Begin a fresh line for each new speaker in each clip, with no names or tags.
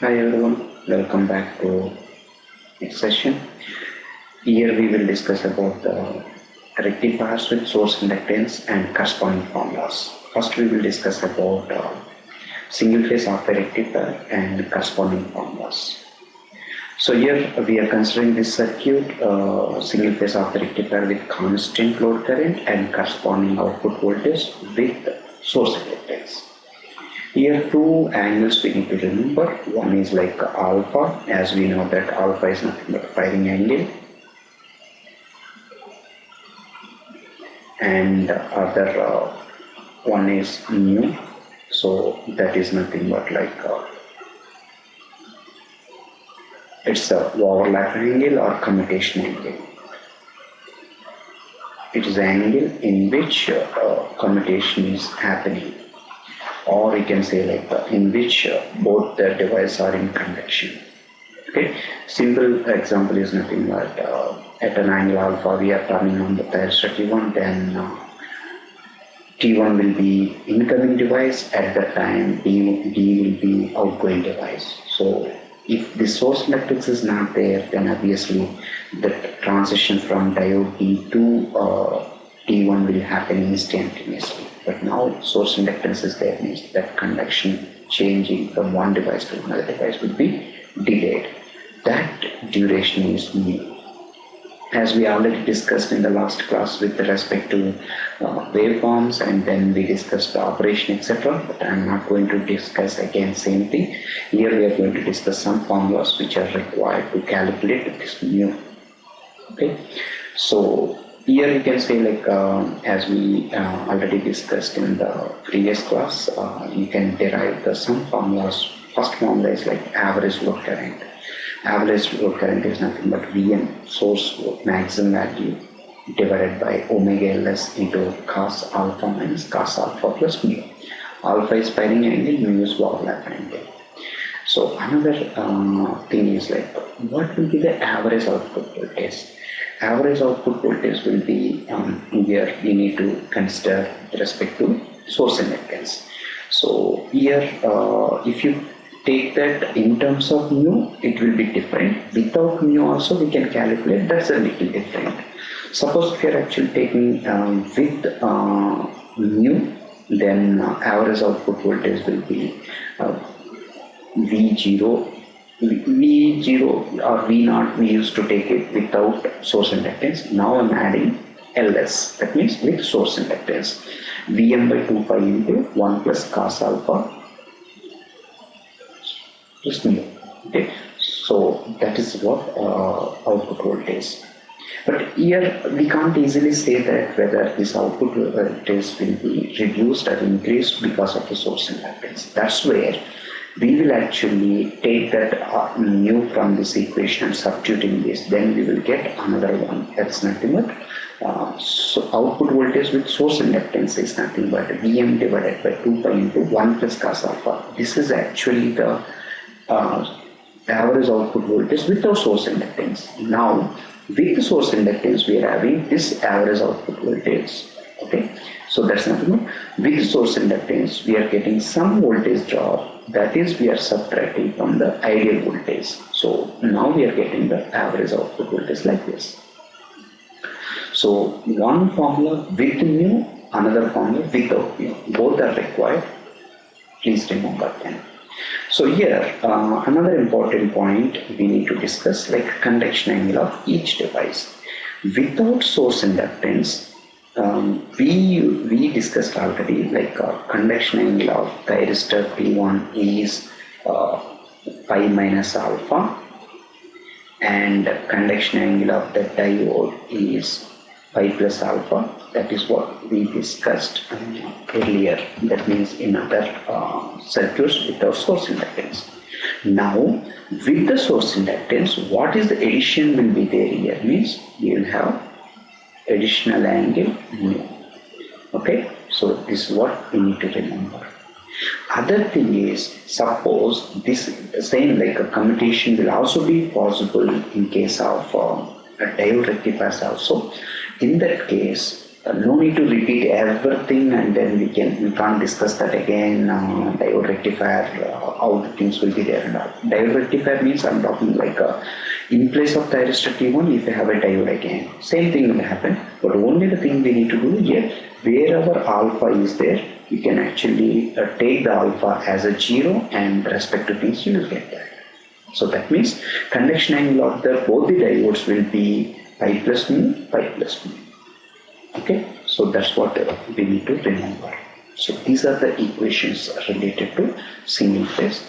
Hi everyone, welcome back to next session. Here we will discuss about the rectifiers with source inductance and corresponding formulas. First we will discuss about single phase of the rectifier and corresponding formulas. So here we are considering this circuit, single phase of the rectifier with constant load current and corresponding output voltage with source inductance. Here two angles we need to remember. One is like alpha, as we know that alpha is nothing but firing angle, and other one is mu, so that is nothing but like it's a overlap angle or commutation angle. It is an angle in which commutation is happening, or you can say like in which both the devices are in conduction. Okay, simple example is nothing but at an angle alpha we are turning on the thyristor T1, then T1 will be incoming device, at that time D will be outgoing device. So if the source inductance is not there, then obviously the transition from diode D to T1 will happen instantaneously. But now source inductance is there, means that conduction changing from one device to another device will be delayed. That duration is mu. As we already discussed in the last class with respect to waveforms, and then we discussed the operation, etc. But I am not going to discuss again same thing. Here we are going to discuss some formulas which are required to calculate this mu. Okay, so here you can say like as we already discussed in the previous class, you can derive some formulas. First formula is like average load current. Average load current is nothing but Vm, source maximum value, divided by omega Ls into cos alpha minus cos alpha plus mu. Alpha is firing angle, mu is overlap angle. So another thing is like, what will be the average output voltage? Average output voltage will be here we need to consider with respect to source inductance. So here if you take that in terms of mu, it will be different. Without mu also we can calculate, that's a little different. Suppose if you are actually taking with mu, then average output voltage will be V0 or V0. We used to take it without source inductance. Now I'm adding Ls, that means with source inductance. Vm by 2 pi into 1 plus cos alpha plus mu. Okay, so that is what output voltage. But here we can't easily say that whether this output voltage will be reduced or increased because of the source inductance. That's where we will actually take that mu from this equation and substituting this, then we will get another one. That's nothing but so output voltage with source inductance is nothing but Vm divided by 2 pi into 1 plus cos alpha. This is actually the average output voltage without source inductance. Now with the source inductance we are having this average output voltage. Okay, so that's nothing but with source inductance we are getting some voltage drop, that is we are subtracting from the ideal voltage. So now we are getting the average output voltage like this. So one formula with mu, another formula without mu, both are required, please remember them. So here another important point we need to discuss, like conduction angle of each device. Without source inductance, we discussed already, like conduction angle of thyristor T1 is pi minus alpha, and conduction angle of the diode is pi plus alpha. That is what we discussed earlier. That means in other circuits without source inductance. Now with the source inductance, what is the addition will be there here, means we will have additional angle mu. Okay, so this is what we need to remember. Other thing is, suppose this same like a commutation will also be possible in case of a diode rectifiers also. In that case, no need to repeat everything, and then we can't discuss that again. Diode rectifier how the things will be there and all. Diode rectifier means I'm talking like in place of thyristor T1, if you have a diode again, same thing will happen, but only the thing we need to do here, wherever alpha is there, you can actually take the alpha as a 0 and respective things you will get that. So that means conduction angle of both the diodes will be pi plus mu, pi plus mu. Okay, so that's what we need to remember. So these are the equations related to single phase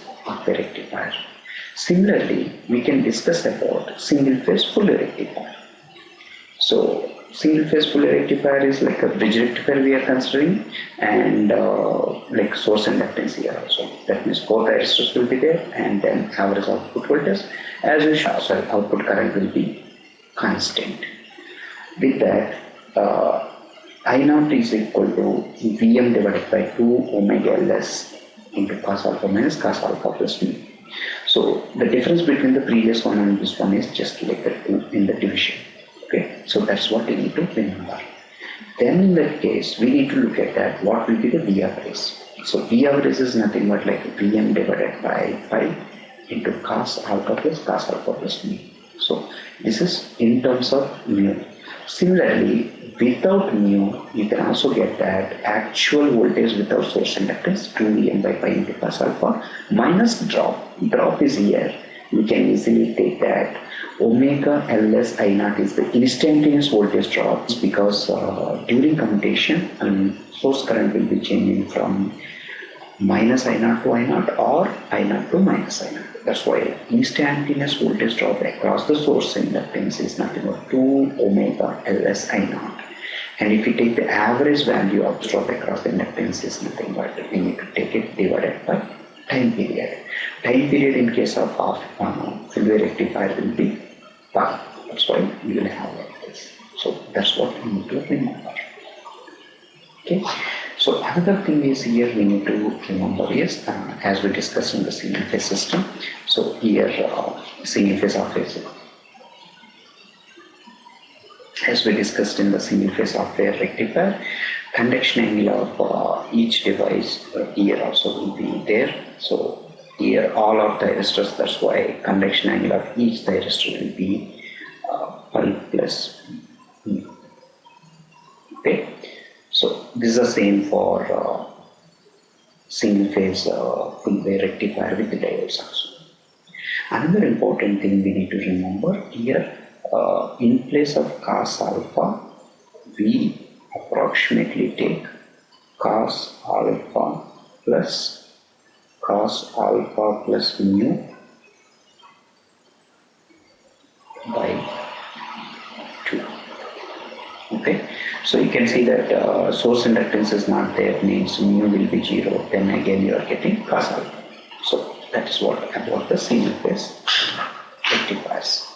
rectifier. Similarly, we can discuss about single phase full rectifier. So single phase full rectifier is like a bridge rectifier we are considering, and like source inductance here also. That means both resistors will be there, and then average output voltage as we show, output current will be constant. With that, I naught is equal to Vm divided by 2 omega Ls into cos alpha minus cos alpha plus mu. So the difference between the previous one and this one is just like the 2 in the division. Okay, so that's what we need to remember. Then in that case, we need to look at that what will be the V average. So V average is nothing but like Vm divided by pi into cos alpha plus mu. So this is in terms of mu. Similarly, without mu, you can also get that actual voltage without source inductance 2Vm by pi into cos alpha minus drop. Drop is here. You can easily take that omega Ls I naught is the instantaneous voltage drop because during commutation, source current will be changing from minus I naught to I naught or I naught to minus I naught. That's why instantaneous voltage drop across the source inductance is nothing but 2 omega Ls I naught. And if you take the average value of drop across the inductance is nothing but we need to take it divided by time period. Time period in case of full wave rectifier will be pi. That's why we will have like this. So that's what we need to remember. Okay. So another thing is here we need to remember is as we discussed in the single phase system. So here single phase of phase. As we discussed in the single phase of ware rectifier, conduction angle of each device here also will be there. So here all of thyristors, that's why conduction angle of each thyristor will be pi plus mu. Okay. So this is the same for single phase full wave rectifier with the diodes also. Another important thing we need to remember here, in place of cos alpha, we approximately take cos alpha plus mu by 2. Okay, so you can see that source inductance is not there, means mu will be 0, then again you are getting cos alpha. So that is what about the single phase rectifiers.